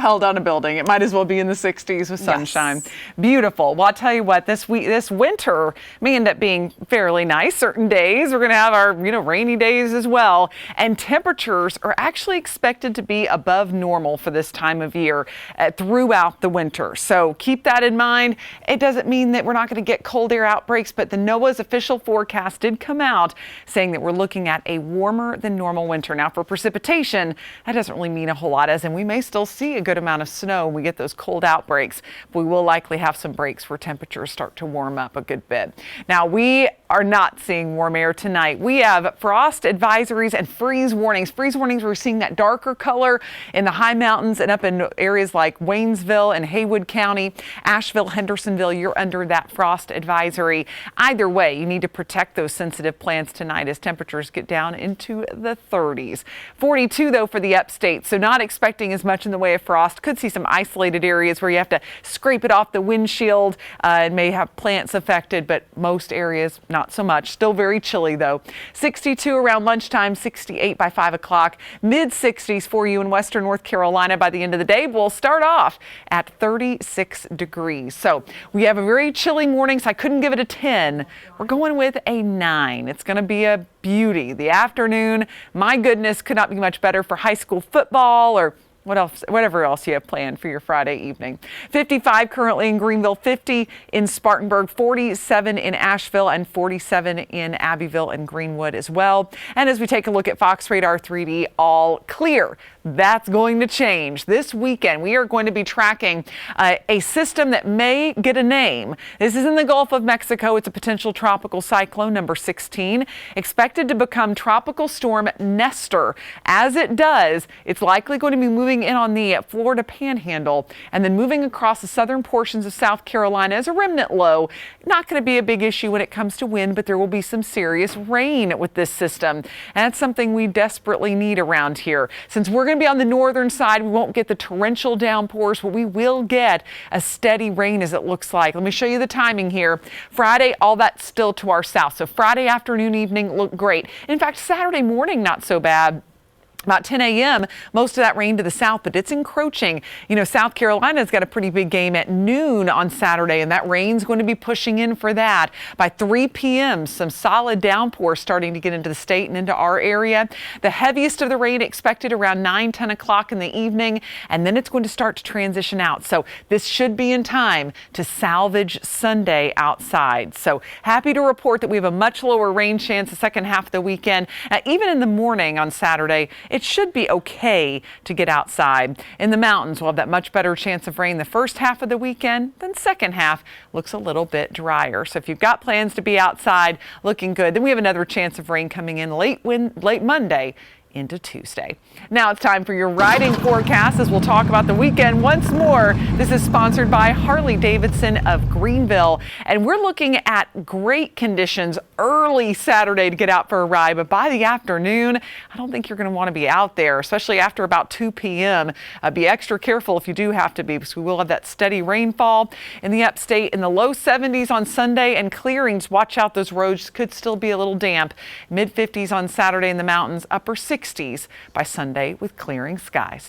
held on a building. It might as well be in the 60s with sunshine. Yes. Beautiful. Well, I'll tell you what, this winter may end up being fairly nice. Certain days we're going to have our, rainy days as well. And temperatures are actually expected to be above normal for this time of year throughout the winter. So keep that in mind. It doesn't mean that we're not going to get cold air outbreaks, but the NOAA's official forecast did come out saying that we're looking at a warmer than normal winter. Now for precipitation, that doesn't really mean a whole lot, as in we may still see a good amount of snow when we get those cold outbreaks. We will likely have some breaks where temperatures start to warm up a good bit. Now we are not seeing warm air tonight. We have frost advisories and freeze warnings. Freeze warnings, we're seeing that darker color in the high mountains and up in areas like Waynesville and Haywood County, Asheville, Hendersonville. You're under that frost advisory. Either way, you need to protect those sensitive plants tonight as temperatures get down into the 30s. 42 though for the upstate, so not expecting as much in the way of frost. Could see some isolated areas where you have to scrape it off the windshield and may have plants affected, but most areas not so much. Still very chilly though. 62 around lunchtime, 68 by 5 o'clock, mid 60s for you in western North Carolina by the end of the day. We'll start off at 36 degrees. So we have a very chilly morning, so I couldn't give it a 10. We're going with a 9. It's going to be a beauty. The afternoon, my goodness, could not be much better for high school football or whatever else you have planned for your Friday evening. 55 currently in Greenville, 50 in Spartanburg, 47 in Asheville, and 47 in Abbeville and Greenwood as well. And as we take a look at Fox Radar 3D, all clear. That's going to change. This weekend, we are going to be tracking a system that may get a name. This is in the Gulf of Mexico. It's a potential tropical cyclone number 16, expected to become Tropical Storm Nestor. As it does, it's likely going to be moving in on the Florida Panhandle and then moving across the southern portions of South Carolina as a remnant low. Not going to be a big issue when it comes to wind, but there will be some serious rain with this system. And that's something we desperately need around here. Since we're going to be on the northern side, we won't get the torrential downpours, but we will get a steady rain as it looks like. Let me show you the timing here. Friday, all that's still to our south. So Friday afternoon, evening look great. In fact, Saturday morning, not so bad. About 10 a.m., most of that rain to the south, but it's encroaching. South Carolina's got a pretty big game at noon on Saturday, and that rain's going to be pushing in for that. By 3 p.m., some solid downpour starting to get into the state and into our area. The heaviest of the rain expected around 9, 10 o'clock in the evening, and then it's going to start to transition out. So this should be in time to salvage Sunday outside. So happy to report that we have a much lower rain chance the second half of the weekend. Even in the morning on Saturday, it should be okay to get outside. In the mountains, we'll have that much better chance of rain the first half of the weekend. Then second half looks a little bit drier. So if you've got plans to be outside, looking good. Then we have another chance of rain coming in late Monday into Tuesday. Now it's time for your riding forecast as we'll talk about the weekend once more. This is sponsored by Harley-Davidson of Greenville, and we're looking at great conditions early Saturday to get out for a ride, but by the afternoon, I don't think you're going to want to be out there, especially after about 2 p.m. Be extra careful if you do have to be, because we will have that steady rainfall in the upstate in the low 70s on Sunday, and clearings. Watch out, those roads could still be a little damp. Mid 50s on Saturday in the mountains, upper 60s by Sunday with clearing skies.